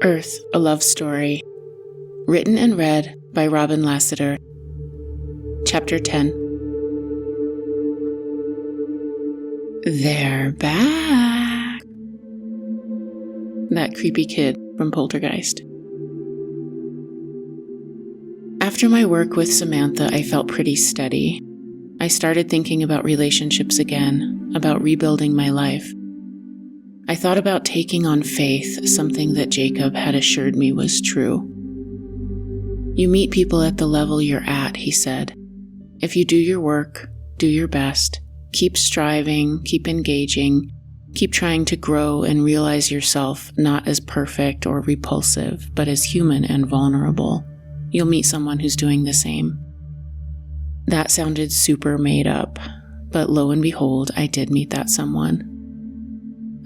Earth, a Love Story. Written and read by Robin Lassiter. Chapter 10. They're back. That creepy kid from Poltergeist. After my work with Samantha, I felt pretty steady. I started thinking about relationships again, about rebuilding my life. I thought about taking on faith, something that Jacob had assured me was true. You meet people at the level you're at, he said. If you do your work, do your best, keep striving, keep engaging, keep trying to grow and realize yourself not as perfect or repulsive, but as human and vulnerable, you'll meet someone who's doing the same. That sounded super made up, but lo and behold, I did meet that someone.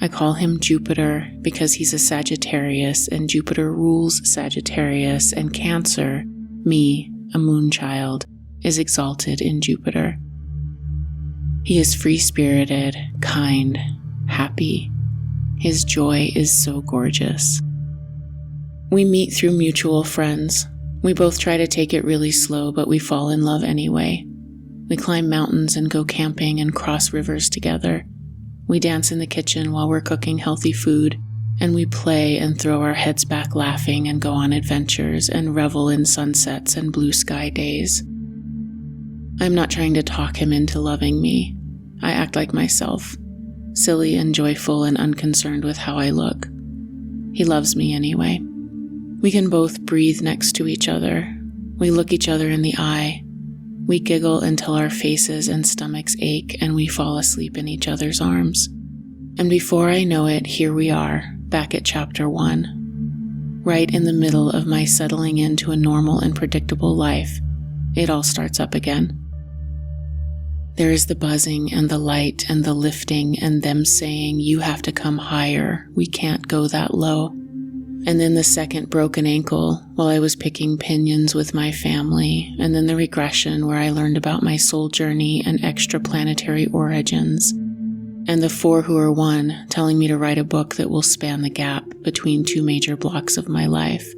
I call him Jupiter because he's a Sagittarius, and Jupiter rules Sagittarius, and Cancer, me, a moon child, is exalted in Jupiter. He is free-spirited, kind, happy. His joy is so gorgeous. We meet through mutual friends. We both try to take it really slow, but we fall in love anyway. We climb mountains and go camping and cross rivers together. We dance in the kitchen while we're cooking healthy food, and we play and throw our heads back laughing and go on adventures and revel in sunsets and blue sky days. I'm not trying to talk him into loving me. I act like myself, silly and joyful and unconcerned with how I look. He loves me anyway. We can both breathe next to each other. We look each other in the eye. We giggle until our faces and stomachs ache, and we fall asleep in each other's arms. And before I know it, here we are, back at chapter 1. Right in the middle of my settling into a normal and predictable life, it all starts up again. There is the buzzing and the light and the lifting and them saying, "You have to come higher, we can't go that low." And then the second broken ankle while I was picking pinions with my family, and then the regression where I learned about my soul journey and extraplanetary origins, and the 4 who are one telling me to write a book that will span the gap between 2 major blocks of my life.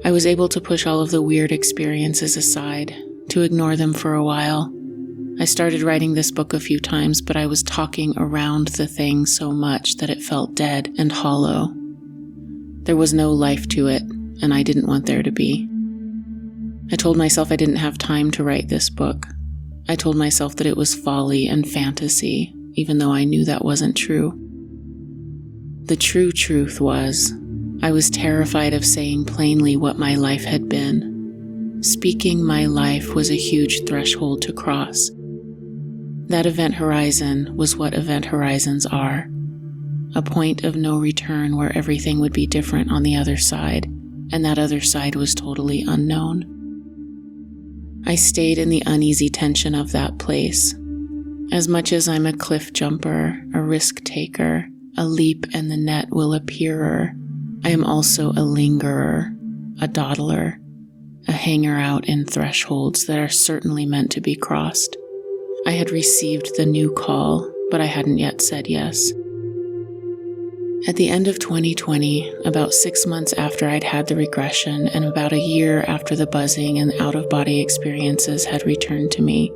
I was able to push all of the weird experiences aside, to ignore them for a while. I started writing this book a few times, but I was talking around the thing so much that it felt dead and hollow. There was no life to it, and I didn't want there to be. I told myself I didn't have time to write this book. I told myself that it was folly and fantasy, even though I knew that wasn't true. The true truth was, I was terrified of saying plainly what my life had been. Speaking my life was a huge threshold to cross. That event horizon was what event horizons are. A point of no return where everything would be different on the other side, and that other side was totally unknown. I stayed in the uneasy tension of that place. As much as I'm a cliff jumper, a risk taker, a leap and the net will appearer, I am also a lingerer, a dawdler, a hanger out in thresholds that are certainly meant to be crossed. I had received the new call, but I hadn't yet said yes. At the end of 2020, about 6 months after I'd had the regression and about a year after the buzzing and out-of-body experiences had returned to me,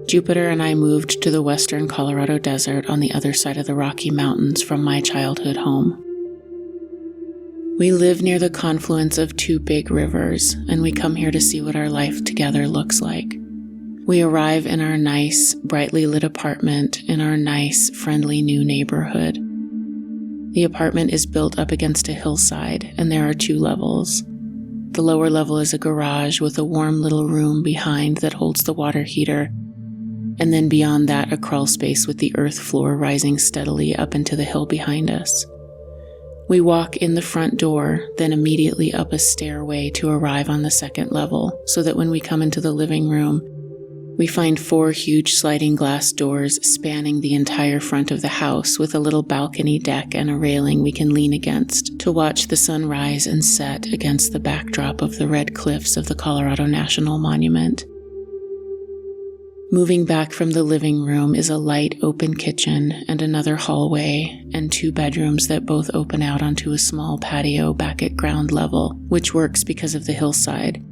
Jupiter and I moved to the western Colorado desert on the other side of the Rocky Mountains from my childhood home. We live near the confluence of 2 big rivers, and we come here to see what our life together looks like. We arrive in our nice, brightly lit apartment in our nice, friendly new neighborhood. The apartment is built up against a hillside, and there are 2 levels. The lower level is a garage with a warm little room behind that holds the water heater, and then beyond that a crawl space with the earth floor rising steadily up into the hill behind us. We walk in the front door, then immediately up a stairway to arrive on the 2nd level, so that when we come into the living room, we find 4 huge sliding glass doors spanning the entire front of the house with a little balcony deck and a railing we can lean against to watch the sun rise and set against the backdrop of the red cliffs of the Colorado National Monument. Moving back from the living room is a light open kitchen and another hallway and 2 bedrooms that both open out onto a small patio back at ground level, which works because of the hillside.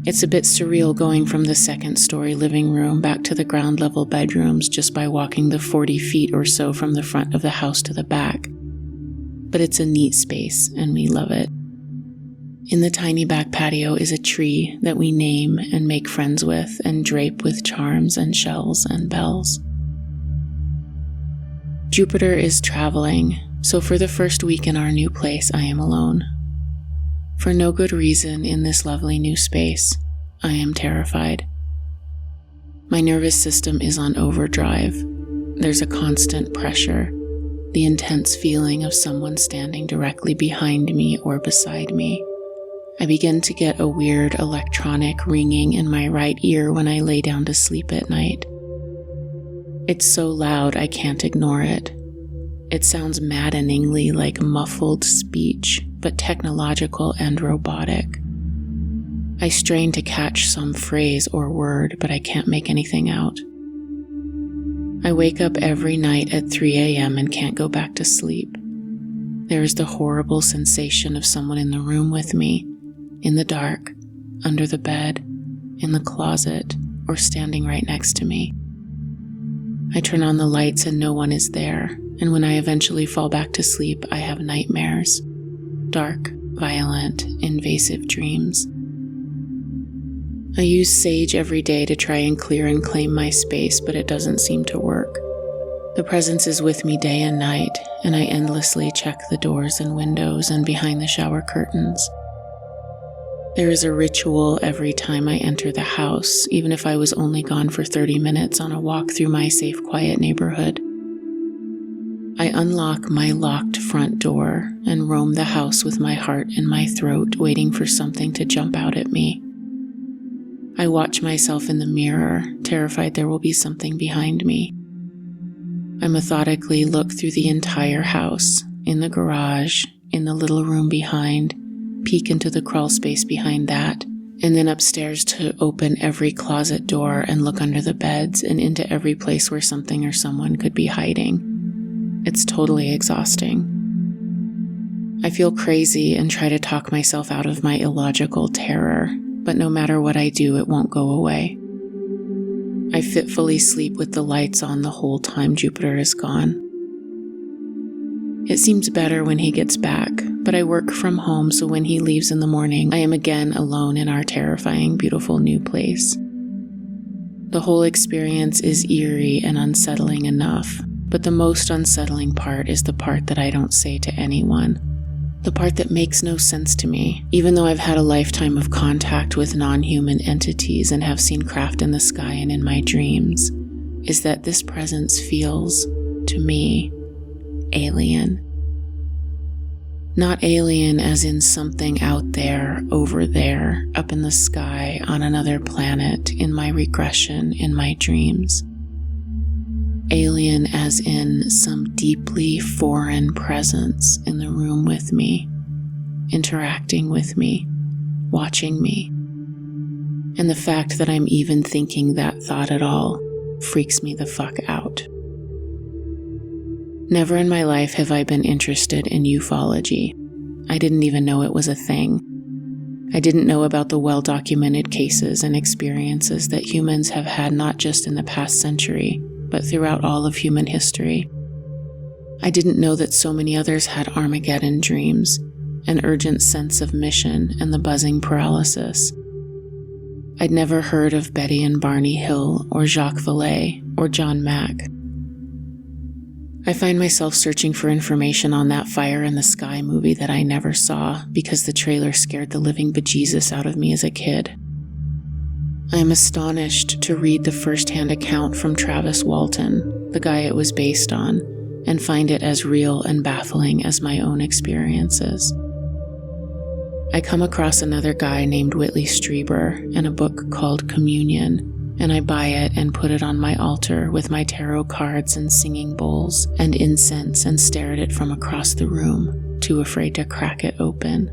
It's a bit surreal going from the 2nd-story living room back to the ground level bedrooms just by walking the 40 feet or so from the front of the house to the back. But it's a neat space and we love it. In the tiny back patio is a tree that we name and make friends with and drape with charms and shells and bells. Jupiter is traveling, so for the first week in our new place, I am alone. For no good reason in this lovely new space, I am terrified. My nervous system is on overdrive. There's a constant pressure, the intense feeling of someone standing directly behind me or beside me. I begin to get a weird electronic ringing in my right ear when I lay down to sleep at night. It's so loud I can't ignore it. It sounds maddeningly like muffled speech, but technological and robotic. I strain to catch some phrase or word, but I can't make anything out. I wake up every night at 3 a.m. and can't go back to sleep. There is the horrible sensation of someone in the room with me, in the dark, under the bed, in the closet, or standing right next to me. I turn on the lights and no one is there, and when I eventually fall back to sleep, I have nightmares. Dark, violent, invasive dreams. I use sage every day to try and clear and claim my space, but it doesn't seem to work. The presence is with me day and night, and I endlessly check the doors and windows and behind the shower curtains. There is a ritual every time I enter the house, even if I was only gone for 30 minutes on a walk through my safe, quiet neighborhood. I unlock my locked front door and roam the house with my heart in my throat, waiting for something to jump out at me. I watch myself in the mirror, terrified there will be something behind me. I methodically look through the entire house, in the garage, in the little room behind, peek into the crawl space behind that, and then upstairs to open every closet door and look under the beds and into every place where something or someone could be hiding. It's totally exhausting. I feel crazy and try to talk myself out of my illogical terror, but no matter what I do, it won't go away. I fitfully sleep with the lights on the whole time Jupiter is gone. It seems better when he gets back, but I work from home, so when he leaves in the morning, I am again alone in our terrifying, beautiful new place. The whole experience is eerie and unsettling enough, but the most unsettling part is the part that I don't say to anyone. The part that makes no sense to me, even though I've had a lifetime of contact with non-human entities and have seen craft in the sky and in my dreams, is that this presence feels, to me, alien. Not alien as in something out there, over there, up in the sky, on another planet, in my regression, in my dreams. Alien as in some deeply foreign presence in the room with me, interacting with me, watching me. And the fact that I'm even thinking that thought at all freaks me the fuck out. Never in my life have I been interested in ufology. I didn't even know it was a thing. I didn't know about the well-documented cases and experiences that humans have had not just in the past century, but throughout all of human history. I didn't know that so many others had Armageddon dreams, an urgent sense of mission, and the buzzing paralysis. I'd never heard of Betty and Barney Hill, or Jacques Vallée, or John Mack. I find myself searching for information on that Fire in the Sky movie that I never saw because the trailer scared the living bejesus out of me as a kid. I am astonished to read the first-hand account from Travis Walton, the guy it was based on, and find it as real and baffling as my own experiences. I come across another guy named Whitley Strieber and a book called Communion, and I buy it and put it on my altar with my tarot cards and singing bowls and incense and stare at it from across the room, too afraid to crack it open.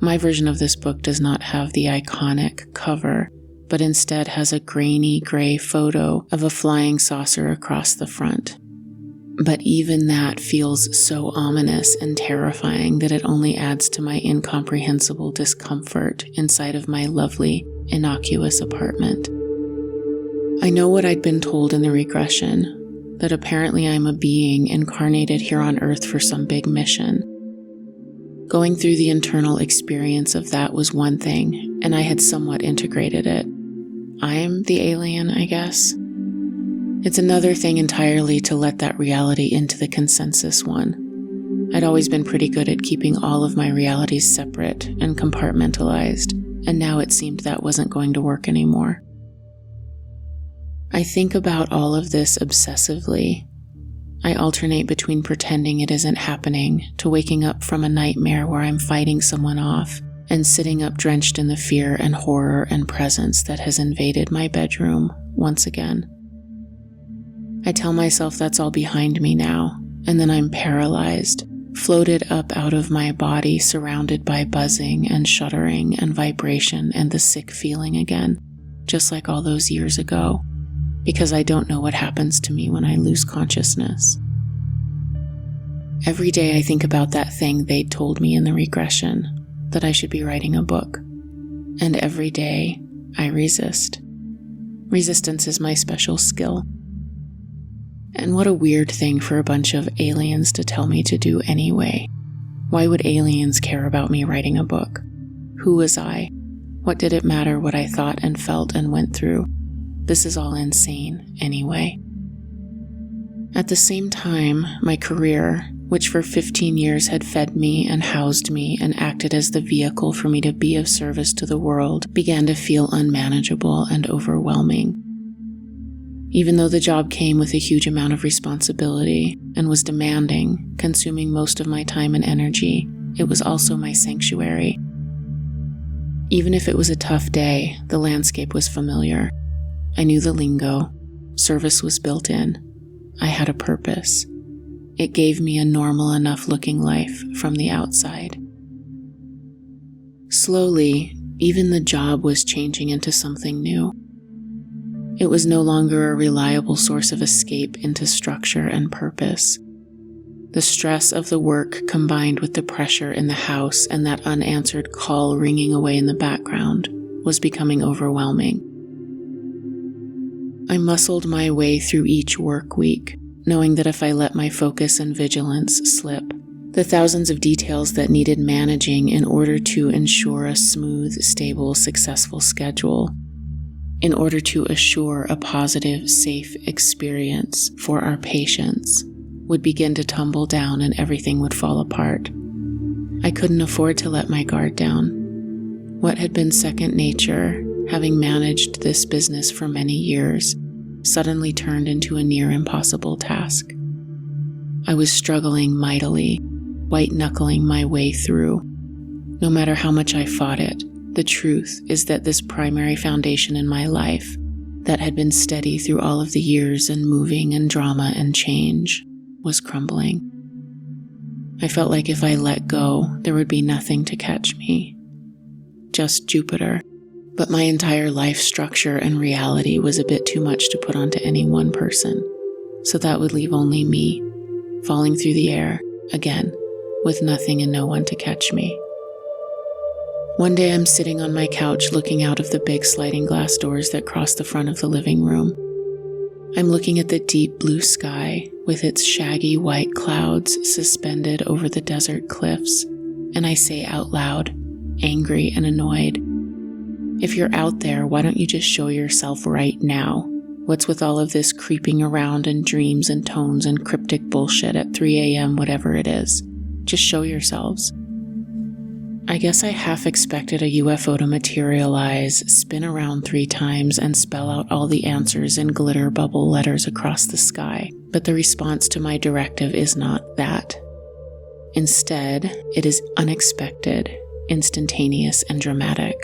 My version of this book does not have the iconic cover, but instead has a grainy gray photo of a flying saucer across the front. But even that feels so ominous and terrifying that it only adds to my incomprehensible discomfort inside of my lovely, innocuous apartment. I know what I'd been told in the regression, that apparently I'm a being incarnated here on Earth for some big mission. Going through the internal experience of that was one thing, and I had somewhat integrated it. I'm the alien, I guess. It's another thing entirely to let that reality into the consensus one. I'd always been pretty good at keeping all of my realities separate and compartmentalized, and now it seemed that wasn't going to work anymore. I think about all of this obsessively. I alternate between pretending it isn't happening to waking up from a nightmare where I'm fighting someone off and sitting up drenched in the fear and horror and presence that has invaded my bedroom once again. I tell myself that's all behind me now, and then I'm paralyzed, floated up out of my body, surrounded by buzzing and shuddering and vibration and the sick feeling again, just like all those years ago, because I don't know what happens to me when I lose consciousness. Every day I think about that thing they'd told me in the regression, that I should be writing a book, and every day I resist. Resistance is my special skill. And what a weird thing for a bunch of aliens to tell me to do anyway. Why would aliens care about me writing a book? Who was I? What did it matter what I thought and felt and went through? This is all insane anyway. At the same time, my career, which for 15 years had fed me and housed me and acted as the vehicle for me to be of service to the world, began to feel unmanageable and overwhelming. Even though the job came with a huge amount of responsibility and was demanding, consuming most of my time and energy, it was also my sanctuary. Even if it was a tough day, the landscape was familiar. I knew the lingo. Service was built in. I had a purpose. It gave me a normal enough looking life from the outside. Slowly, even the job was changing into something new. It was no longer a reliable source of escape into structure and purpose. The stress of the work combined with the pressure in the house and that unanswered call ringing away in the background was becoming overwhelming. I muscled my way through each work week, knowing that if I let my focus and vigilance slip, the thousands of details that needed managing in order to ensure a smooth, stable, successful schedule, in order to assure a positive, safe experience for our patients, would begin to tumble down and everything would fall apart. I couldn't afford to let my guard down. What had been second nature, having managed this business for many years, suddenly turned into a near impossible task. I was struggling mightily, white-knuckling my way through. No matter how much I fought it, the truth is that this primary foundation in my life, that had been steady through all of the years and moving and drama and change, was crumbling. I felt like if I let go, there would be nothing to catch me. Just Jupiter. But my entire life structure and reality was a bit too much to put onto any one person. So that would leave only me, falling through the air, again, with nothing and no one to catch me. One day I'm sitting on my couch looking out of the big sliding glass doors that cross the front of the living room. I'm looking at the deep blue sky with its shaggy white clouds suspended over the desert cliffs, and I say out loud, angry and annoyed, if you're out there, why don't you just show yourself right now? What's with all of this creeping around and dreams and tones and cryptic bullshit at 3 a.m., whatever it is? Just show yourselves. I guess I half expected a UFO to materialize, spin around 3 times, and spell out all the answers in glitter bubble letters across the sky. But the response to my directive is not that. Instead, it is unexpected, instantaneous, and dramatic.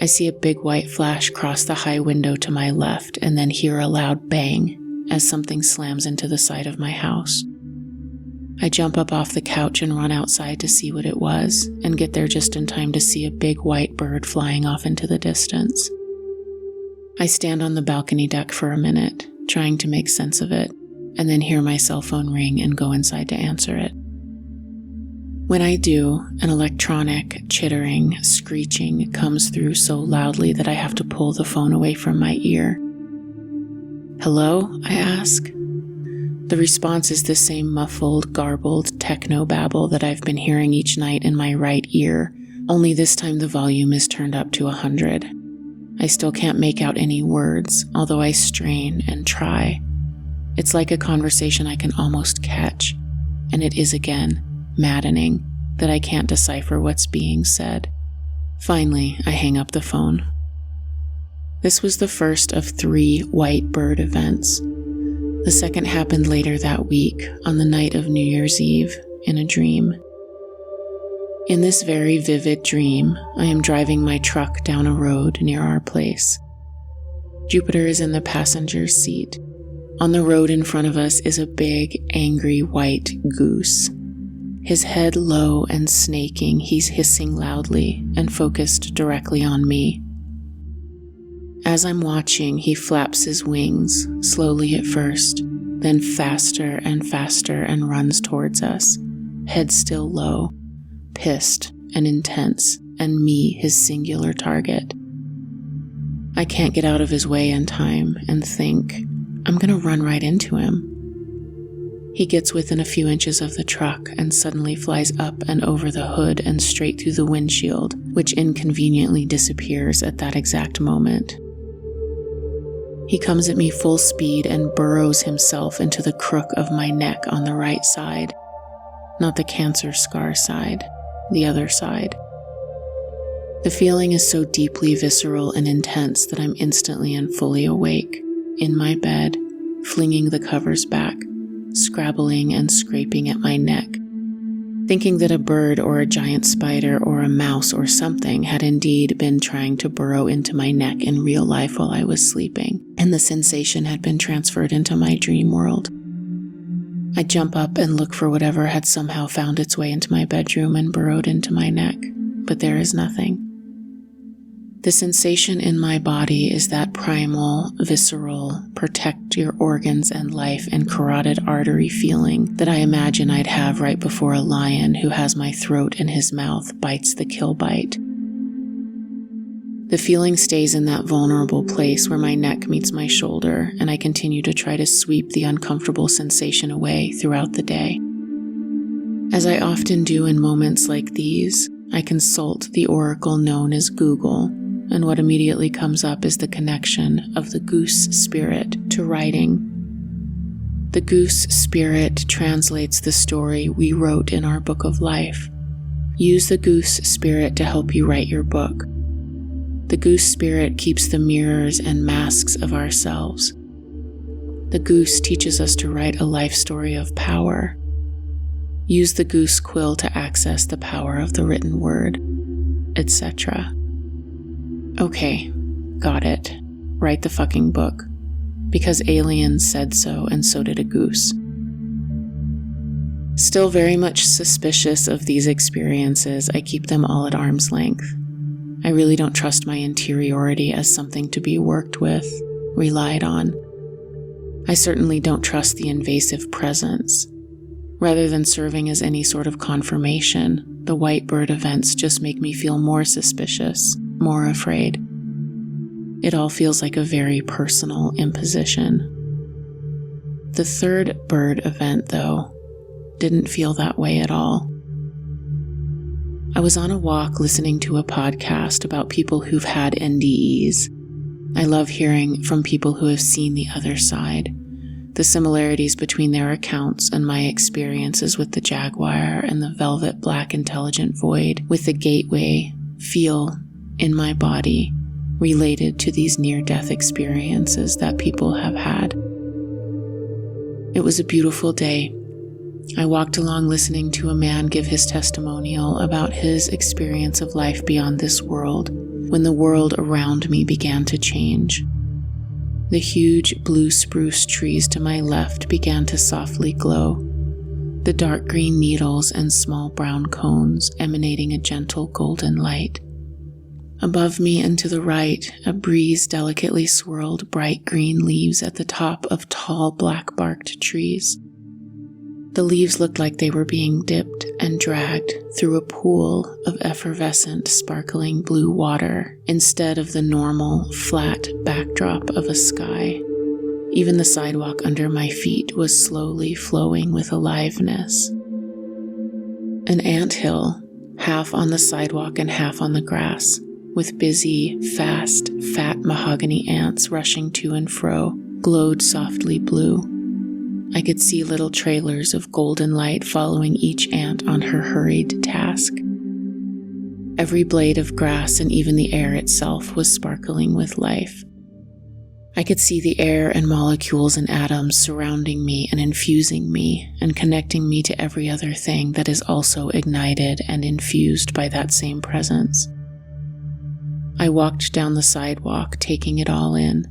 I see a big white flash cross the high window to my left and then hear a loud bang as something slams into the side of my house. I jump up off the couch and run outside to see what it was and get there just in time to see a big white bird flying off into the distance. I stand on the balcony deck for a minute, trying to make sense of it, and then hear my cell phone ring and go inside to answer it. When I do, an electronic, chittering, screeching comes through so loudly that I have to pull the phone away from my ear. "Hello?" I ask. The response is the same muffled, garbled techno babble that I've been hearing each night in my right ear, only this time the volume is turned up to 100. I still can't make out any words, although I strain and try. It's like a conversation I can almost catch, and it is again maddening that I can't decipher what's being said. Finally, I hang up the phone. This was the first of 3 white bird events. The second happened later that week, on the night of New Year's Eve, in a dream. In this very vivid dream, I am driving my truck down a road near our place. Jupiter is in the passenger's seat. On the road in front of us is a big, angry white goose. His head low and snaking, he's hissing loudly and focused directly on me. As I'm watching, he flaps his wings, slowly at first, then faster and faster, and runs towards us, head still low, pissed and intense, and me his singular target. I can't get out of his way in time and think, I'm gonna run right into him. He gets within a few inches of the truck and suddenly flies up and over the hood and straight through the windshield, which inconveniently disappears at that exact moment. He comes at me full speed and burrows himself into the crook of my neck on the right side. Not the cancer scar side, the other side. The feeling is so deeply visceral and intense that I'm instantly and fully awake, in my bed, flinging the covers back, scrabbling and scraping at my neck, thinking that a bird or a giant spider or a mouse or something had indeed been trying to burrow into my neck in real life while I was sleeping, and the sensation had been transferred into my dream world. I jump up and look for whatever had somehow found its way into my bedroom and burrowed into my neck, but there is nothing. The sensation in my body is that primal, visceral, protect your organs and life and carotid artery feeling that I imagine I'd have right before a lion who has my throat in his mouth bites the kill bite. The feeling stays in that vulnerable place where my neck meets my shoulder, and I continue to try to sweep the uncomfortable sensation away throughout the day. As I often do in moments like these, I consult the oracle known as Google, and what immediately comes up is the connection of the goose spirit to writing. The goose spirit translates the story we wrote in our book of life. Use the goose spirit to help you write your book. The goose spirit keeps the mirrors and masks of ourselves. The goose teaches us to write a life story of power. Use the goose quill to access the power of the written word, etc. Okay, got it. Write the fucking book. Because aliens said so, and so did a goose. Still very much suspicious of these experiences, I keep them all at arm's length. I really don't trust my interiority as something to be worked with, relied on. I certainly don't trust the invasive presence. Rather than serving as any sort of confirmation, the white bird events just make me feel more suspicious, more afraid. It all feels like a very personal imposition. The third bird event, though, didn't feel that way at all. I was on a walk listening to a podcast about people who've had NDEs. I love hearing from people who have seen the other side, the similarities between their accounts and my experiences with the jaguar and the velvet black intelligent void with the gateway feel in my body related to these near-death experiences that people have had. It was a beautiful day. I walked along listening to a man give his testimonial about his experience of life beyond this world when the world around me began to change. The huge blue spruce trees to my left began to softly glow, the dark green needles and small brown cones emanating a gentle golden light. Above me and to the right, a breeze delicately swirled bright green leaves at the top of tall black-barked trees. The leaves looked like they were being dipped and dragged through a pool of effervescent, sparkling blue water instead of the normal, flat backdrop of a sky. Even the sidewalk under my feet was slowly flowing with aliveness. An anthill, half on the sidewalk and half on the grass, with busy, fast, fat mahogany ants rushing to and fro, glowed softly blue. I could see little trailers of golden light following each ant on her hurried task. Every blade of grass and even the air itself was sparkling with life. I could see the air and molecules and atoms surrounding me and infusing me and connecting me to every other thing that is also ignited and infused by that same presence. I walked down the sidewalk, taking it all in,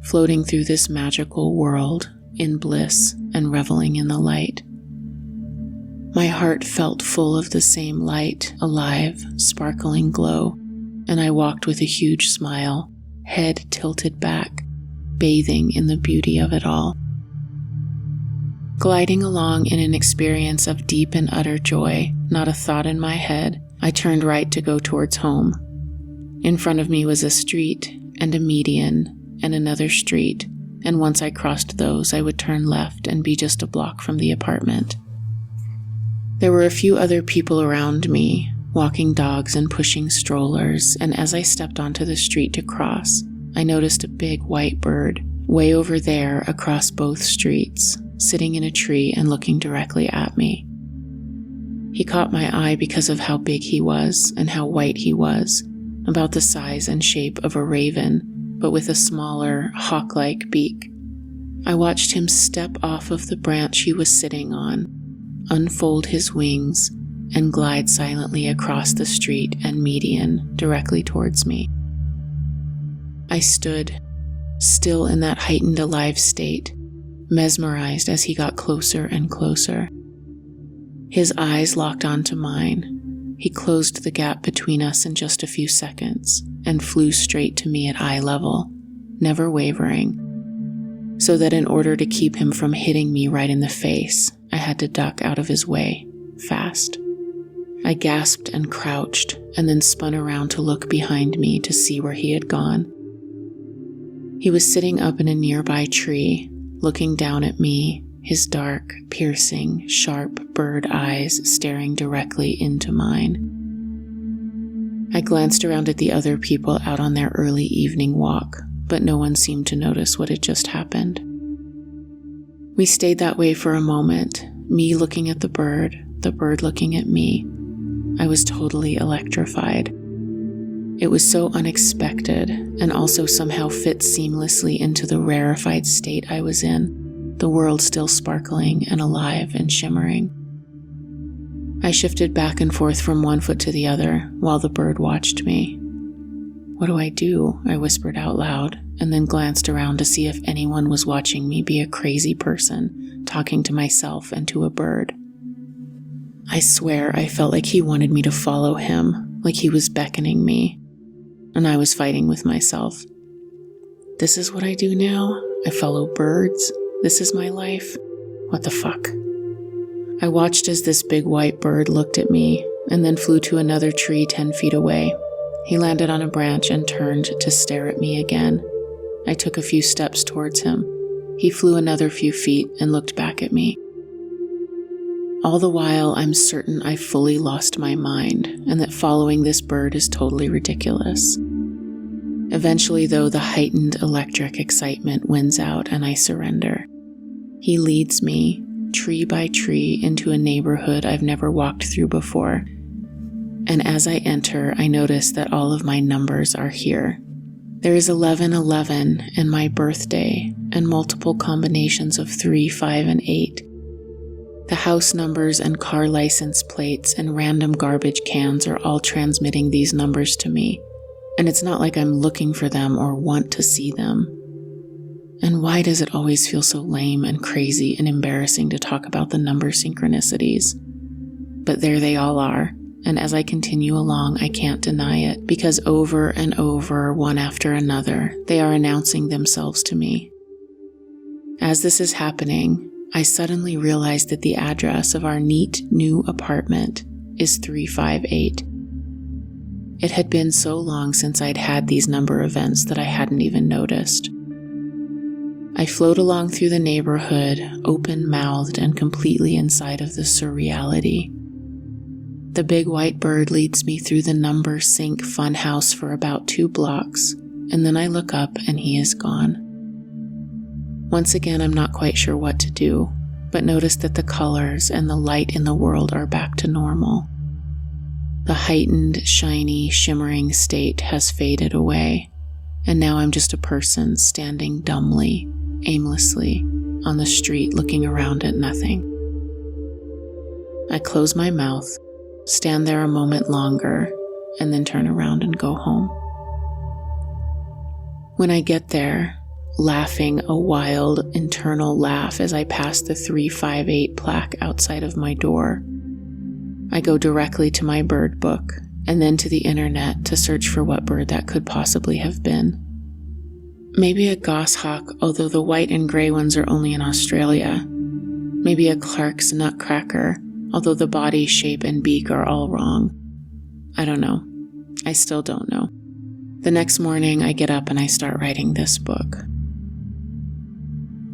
floating through this magical world in bliss and reveling in the light. My heart felt full of the same light, alive, sparkling glow, and I walked with a huge smile, head tilted back, bathing in the beauty of it all. Gliding along in an experience of deep and utter joy, not a thought in my head, I turned right to go towards home. In front of me was a street and a median and another street, and once I crossed those, I would turn left and be just a block from the apartment. There were a few other people around me, walking dogs and pushing strollers, and as I stepped onto the street to cross, I noticed a big white bird way over there across both streets, sitting in a tree and looking directly at me. He caught my eye because of how big he was and how white he was, about the size and shape of a raven, but with a smaller, hawk-like beak. I watched him step off of the branch he was sitting on, unfold his wings, and glide silently across the street and median directly towards me. I stood, still in that heightened alive state, mesmerized as he got closer and closer. His eyes locked onto mine. He closed the gap between us in just a few seconds and flew straight to me at eye level, never wavering, so that in order to keep him from hitting me right in the face, I had to duck out of his way, fast. I gasped and crouched, and then spun around to look behind me to see where he had gone. He was sitting up in a nearby tree, looking down at me, his dark, piercing, sharp bird eyes staring directly into mine. I glanced around at the other people out on their early evening walk, but no one seemed to notice what had just happened. We stayed that way for a moment, me looking at the bird looking at me. I was totally electrified. It was so unexpected and also somehow fit seamlessly into the rarefied state I was in, the world still sparkling and alive and shimmering. I shifted back and forth from one foot to the other while the bird watched me. "What do I do?" I whispered out loud, and then glanced around to see if anyone was watching me be a crazy person, talking to myself and to a bird. I swear I felt like he wanted me to follow him, like he was beckoning me, and I was fighting with myself. This is what I do now? I follow birds? This is my life? What the fuck? I watched as this big white bird looked at me and then flew to another tree 10 feet away. He landed on a branch and turned to stare at me again. I took a few steps towards him. He flew another few feet and looked back at me. All the while, I'm certain I fully lost my mind and that following this bird is totally ridiculous. Eventually, though, the heightened electric excitement wins out and I surrender. He leads me, tree by tree, into a neighborhood I've never walked through before. And as I enter, I notice that all of my numbers are here. There is 1111 and my birthday and multiple combinations of 3, 5, and 8. The house numbers and car license plates and random garbage cans are all transmitting these numbers to me, and it's not like I'm looking for them or want to see them. And why does it always feel so lame and crazy and embarrassing to talk about the number synchronicities? But there they all are, and as I continue along, I can't deny it, because over and over, one after another, they are announcing themselves to me. As this is happening, I suddenly realize that the address of our neat new apartment is 358. It had been so long since I'd had these number events that I hadn't even noticed. I float along through the neighborhood, open-mouthed and completely inside of the surreality. The big white bird leads me through the number sync funhouse for about 2 blocks, and then I look up and he is gone. Once again, I'm not quite sure what to do, but notice that the colors and the light in the world are back to normal. The heightened, shiny, shimmering state has faded away, and now I'm just a person standing dumbly, aimlessly, on the street looking around at nothing. I close my mouth, stand there a moment longer, and then turn around and go home. When I get there, laughing a wild internal laugh as I pass the 358 plaque outside of my door, I go directly to my bird book and then to the internet to search for what bird that could possibly have been. Maybe a goshawk, although the white and gray ones are only in Australia. Maybe a Clark's nutcracker, although the body, shape, and beak are all wrong. I don't know. I still don't know. The next morning, I get up and I start writing this book.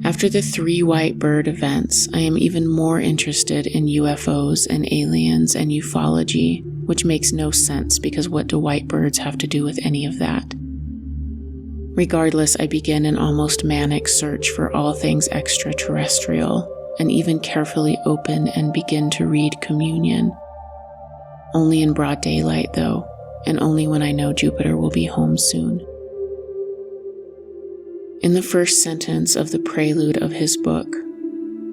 After the 3 white bird events, I am even more interested in UFOs and aliens and ufology, which makes no sense because what do white birds have to do with any of that? Regardless, I begin an almost manic search for all things extraterrestrial, and even carefully open and begin to read Communion. Only in broad daylight, though, and only when I know Jupiter will be home soon. In the first sentence of the prelude of his book,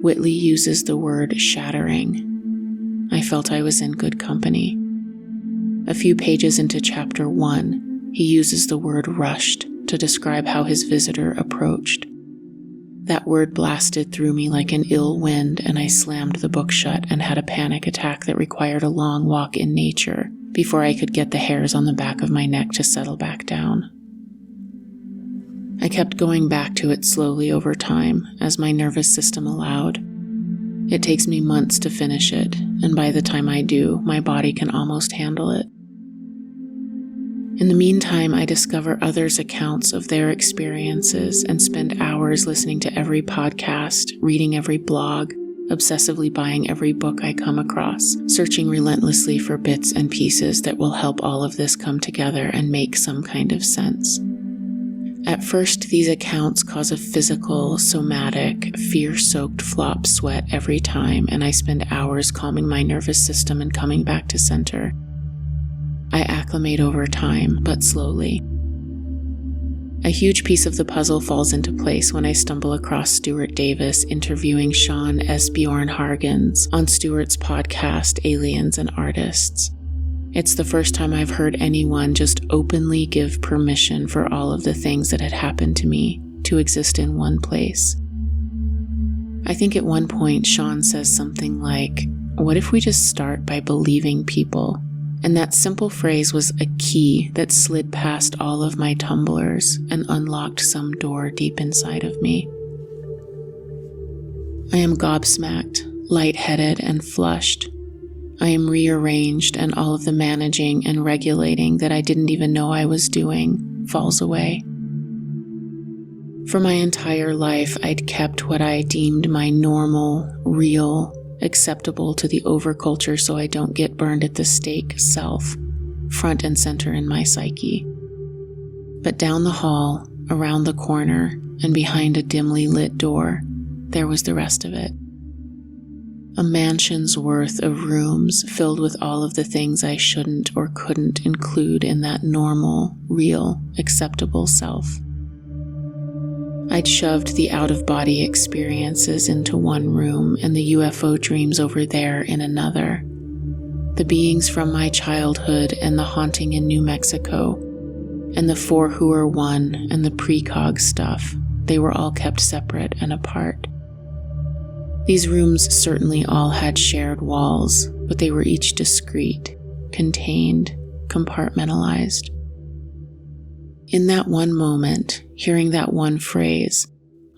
Whitley uses the word shattering. I felt I was in good company. A few pages into chapter 1, he uses the word rushed to describe how his visitor approached. That word blasted through me like an ill wind, and I slammed the book shut and had a panic attack that required a long walk in nature before I could get the hairs on the back of my neck to settle back down. I kept going back to it slowly over time as my nervous system allowed. It takes me months to finish it, and by the time I do, my body can almost handle it. In the meantime, I discover others' accounts of their experiences and spend hours listening to every podcast, reading every blog, obsessively buying every book I come across, searching relentlessly for bits and pieces that will help all of this come together and make some kind of sense. At first, these accounts cause a physical, somatic, fear-soaked flop sweat every time, and I spend hours calming my nervous system and coming back to center. I acclimate over time, but slowly. A huge piece of the puzzle falls into place when I stumble across Stuart Davis interviewing Sean S. Bjorn Hargens on Stuart's podcast, Aliens and Artists. It's the first time I've heard anyone just openly give permission for all of the things that had happened to me to exist in one place. I think at one point Sean says something like, "What if we just start by believing people?" And that simple phrase was a key that slid past all of my tumblers and unlocked some door deep inside of me. I am gobsmacked, lightheaded, and flushed. I am rearranged, and all of the managing and regulating that I didn't even know I was doing falls away. For my entire life, I'd kept what I deemed my normal, real, acceptable to the overculture so I don't get burned at the stake self, front and center in my psyche. But down the hall, around the corner, and behind a dimly lit door, there was the rest of it. A mansion's worth of rooms filled with all of the things I shouldn't or couldn't include in that normal, real, acceptable self. I'd shoved the out-of-body experiences into one room and the UFO dreams over there in another. The beings from my childhood and the haunting in New Mexico, and the 4 who are one and the precog stuff, they were all kept separate and apart. These rooms certainly all had shared walls, but they were each discrete, contained, compartmentalized. In that one moment, hearing that one phrase,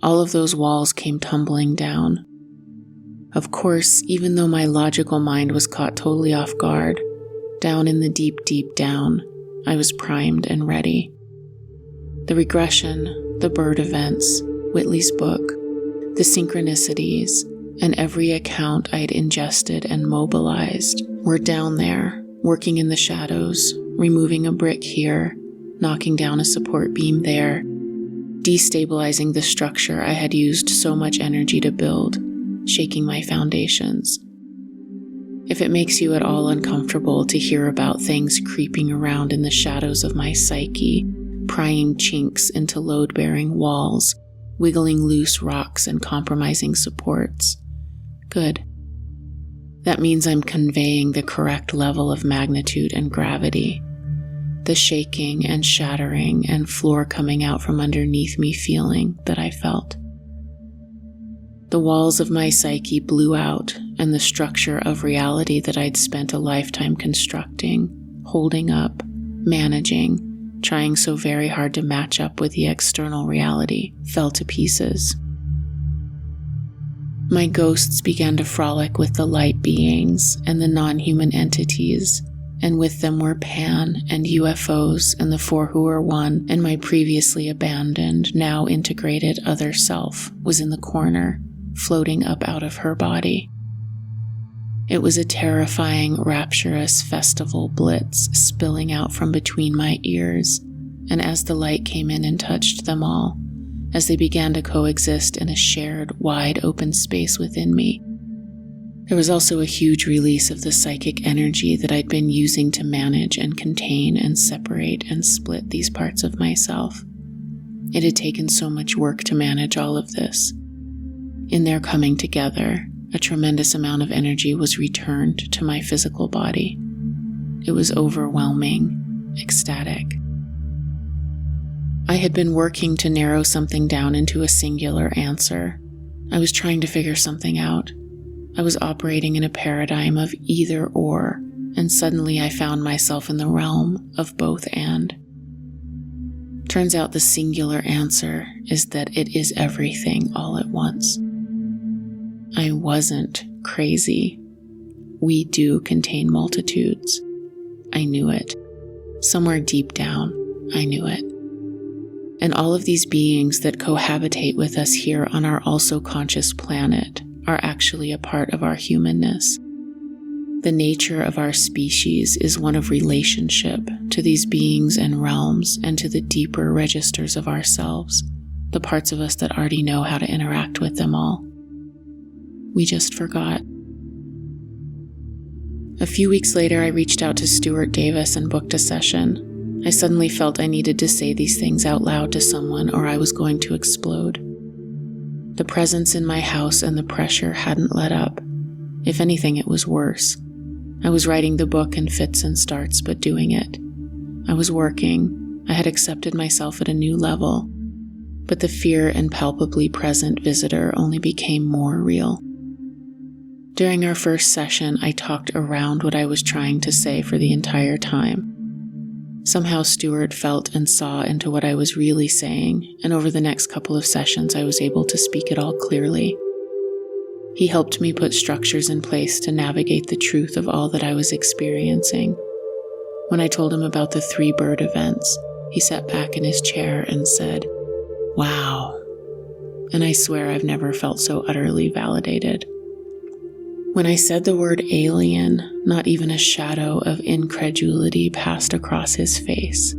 all of those walls came tumbling down. Of course, even though my logical mind was caught totally off guard, down in the deep, deep down, I was primed and ready. The regression, the bird events, Whitley's book, the synchronicities, and every account I'd ingested and mobilized were down there, working in the shadows, removing a brick here, knocking down a support beam there, destabilizing the structure I had used so much energy to build, shaking my foundations. If it makes you at all uncomfortable to hear about things creeping around in the shadows of my psyche, prying chinks into load-bearing walls, wiggling loose rocks and compromising supports, good. That means I'm conveying the correct level of magnitude and gravity. The shaking and shattering and floor coming out from underneath me feeling that I felt. The walls of my psyche blew out, and the structure of reality that I'd spent a lifetime constructing, holding up, managing, trying so very hard to match up with the external reality, fell to pieces. My ghosts began to frolic with the light beings and the non-human entities, and with them were Pan and UFOs and the Four Who Are One, and my previously abandoned, now integrated other self was in the corner, floating up out of her body. It was a terrifying, rapturous festival blitz spilling out from between my ears, and as the light came in and touched them all, as they began to coexist in a shared, wide open space within me, there was also a huge release of the psychic energy that I'd been using to manage and contain and separate and split these parts of myself. It had taken so much work to manage all of this. In their coming together, a tremendous amount of energy was returned to my physical body. It was overwhelming, ecstatic. I had been working to narrow something down into a singular answer. I was trying to figure something out. I was operating in a paradigm of either or, and suddenly I found myself in the realm of both and. Turns out the singular answer is that it is everything all at once. I wasn't crazy. We do contain multitudes. I knew it. Somewhere deep down, I knew it. And all of these beings that cohabitate with us here on our also conscious planet are actually a part of our humanness. The nature of our species is one of relationship to these beings and realms and to the deeper registers of ourselves, the parts of us that already know how to interact with them all. We just forgot. A few weeks later, I reached out to Stuart Davis and booked a session. I suddenly felt I needed to say these things out loud to someone or I was going to explode. The presence in my house and the pressure hadn't let up. If anything, it was worse. I was writing the book in fits and starts, but doing it. I was working. I had accepted myself at a new level. But the fear and palpably present visitor only became more real. During our first session, I talked around what I was trying to say for the entire time. Somehow Stuart felt and saw into what I was really saying, and over the next couple of sessions I was able to speak it all clearly. He helped me put structures in place to navigate the truth of all that I was experiencing. When I told him about the 3 bird events, he sat back in his chair and said, "Wow." And I swear I've never felt so utterly validated. When I said the word alien, not even a shadow of incredulity passed across his face.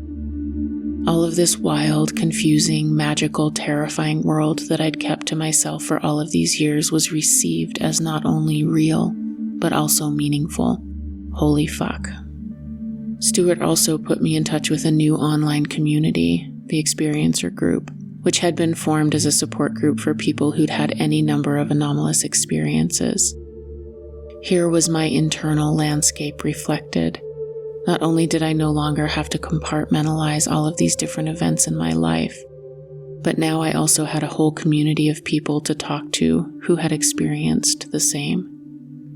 All of this wild, confusing, magical, terrifying world that I'd kept to myself for all of these years was received as not only real, but also meaningful. Holy fuck. Stuart also put me in touch with a new online community, the Experiencer Group, which had been formed as a support group for people who'd had any number of anomalous experiences. Here was my internal landscape reflected. Not only did I no longer have to compartmentalize all of these different events in my life, but now I also had a whole community of people to talk to who had experienced the same.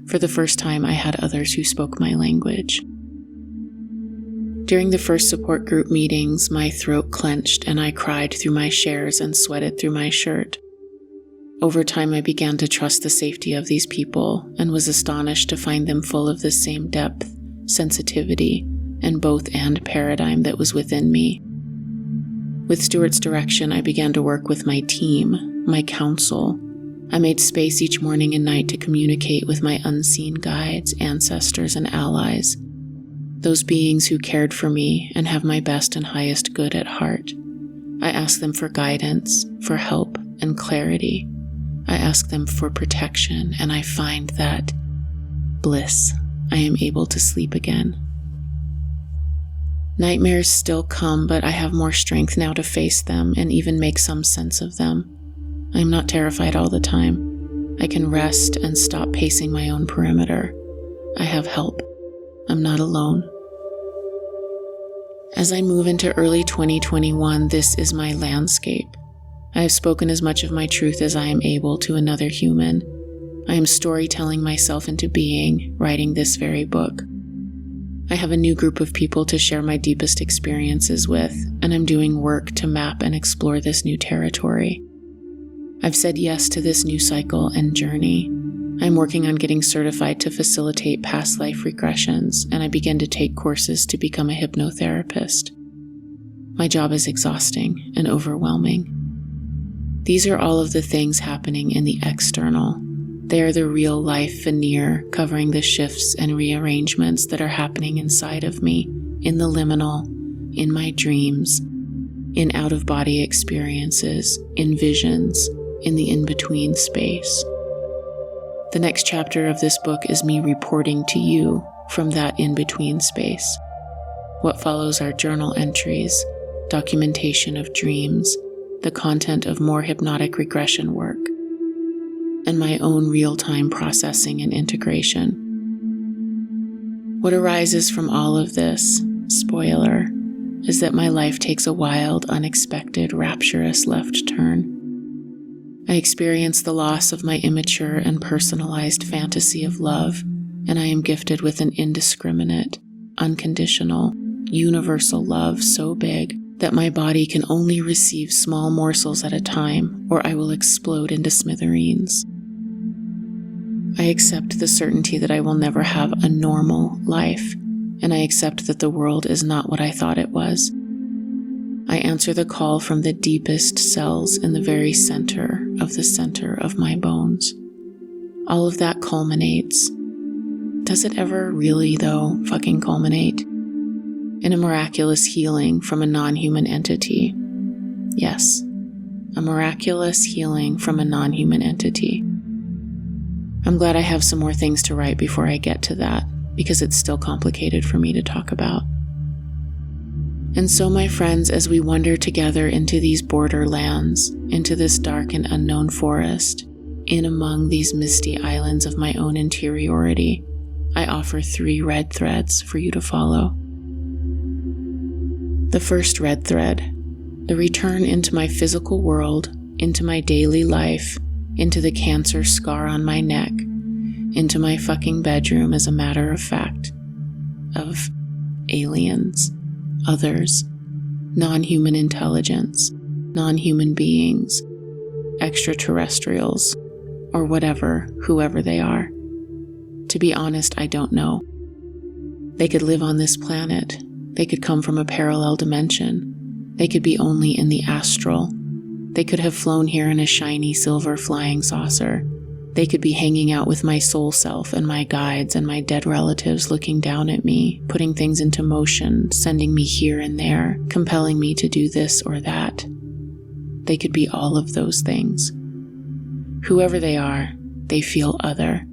For the first time, I had others who spoke my language. During the first support group meetings, my throat clenched and I cried through my shares and sweated through my shirt. Over time, I began to trust the safety of these people and was astonished to find them full of the same depth, sensitivity, and both-and paradigm that was within me. With Stuart's direction, I began to work with my team, my council. I made space each morning and night to communicate with my unseen guides, ancestors, and allies, those beings who cared for me and have my best and highest good at heart. I asked them for guidance, for help, and clarity. I ask them for protection, and I find that bliss. I am able to sleep again. Nightmares still come, but I have more strength now to face them and even make some sense of them. I am not terrified all the time. I can rest and stop pacing my own perimeter. I have help. I'm not alone. As I move into early 2021, this is my landscape. I have spoken as much of my truth as I am able to another human. I am storytelling myself into being, writing this very book. I have a new group of people to share my deepest experiences with, and I'm doing work to map and explore this new territory. I've said yes to this new cycle and journey. I'm working on getting certified to facilitate past life regressions, and I begin to take courses to become a hypnotherapist. My job is exhausting and overwhelming. These are all of the things happening in the external. They are the real-life veneer covering the shifts and rearrangements that are happening inside of me, in the liminal, in my dreams, in out-of-body experiences, in visions, in the in-between space. The next chapter of this book is me reporting to you from that in-between space. What follows are journal entries, documentation of dreams, the content of more hypnotic regression work, and my own real-time processing and integration. What arises from all of this, spoiler, is that my life takes a wild, unexpected, rapturous left turn. I experience the loss of my immature and personalized fantasy of love, and I am gifted with an indiscriminate, unconditional, universal love so big that my body can only receive small morsels at a time, or I will explode into smithereens. I accept the certainty that I will never have a normal life, and I accept that the world is not what I thought it was. I answer the call from the deepest cells in the very center of my bones. All of that culminates. Does it ever really, though, fucking culminate? In a miraculous healing from a non-human entity. Yes, a miraculous healing from a non-human entity. I'm glad I have some more things to write before I get to that, because it's still complicated for me to talk about. And so, my friends, as we wander together into these borderlands, into this dark and unknown forest, in among these misty islands of my own interiority, I offer 3 red threads for you to follow. The first red thread, the return into my physical world, into my daily life, into the cancer scar on my neck, into my fucking bedroom as a matter of fact, of aliens, others, non-human intelligence, non-human beings, extraterrestrials, or whatever, whoever they are. To be honest, I don't know. They could live on this planet. They could come from a parallel dimension. They could be only in the astral. They could have flown here in a shiny silver flying saucer. They could be hanging out with my soul self and my guides and my dead relatives looking down at me, putting things into motion, sending me here and there, compelling me to do this or that. They could be all of those things. Whoever they are, they feel other.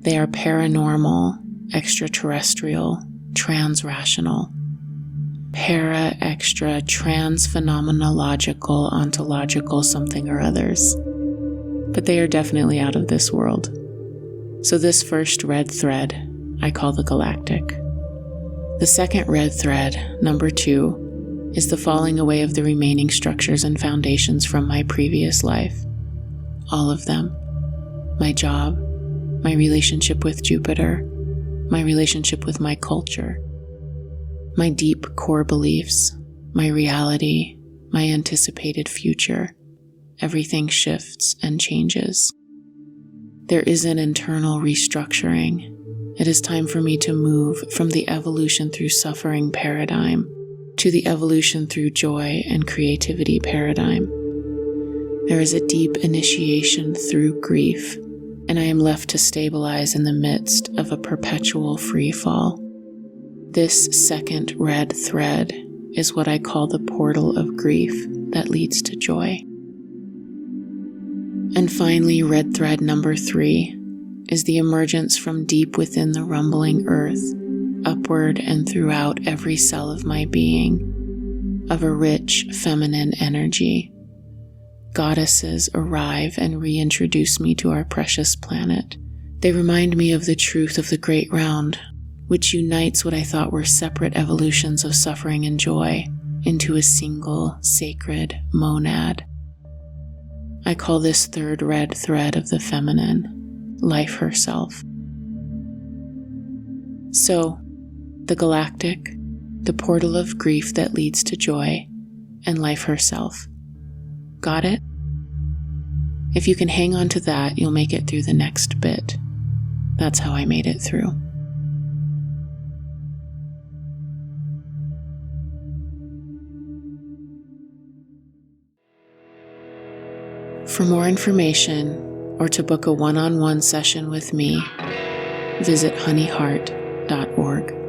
They are paranormal, extraterrestrial, transrational. Para, extra, trans-phenomenological, ontological something or others. But they are definitely out of this world. So this first red thread, I call the galactic. The second red thread, number 2, is the falling away of the remaining structures and foundations from my previous life. All of them. My job, my relationship with Jupiter, my relationship with my culture, my deep core beliefs, my reality, my anticipated future. Everything shifts and changes. There is an internal restructuring. It is time for me to move from the evolution through suffering paradigm to the evolution through joy and creativity paradigm. There is a deep initiation through grief, and I am left to stabilize in the midst of a perpetual free fall. This second red thread is what I call the portal of grief that leads to joy. And finally, red thread number 3 is the emergence from deep within the rumbling earth, upward and throughout every cell of my being, of a rich feminine energy. Goddesses arrive and reintroduce me to our precious planet. They remind me of the truth of the great round, which unites what I thought were separate evolutions of suffering and joy into a single sacred monad. I call this third red thread of the feminine, life herself. So, the galactic, the portal of grief that leads to joy, and life herself. Got it? If you can hang on to that, you'll make it through the next bit. That's how I made it through. For more information, or to book a one-on-one session with me, visit honeyheart.org.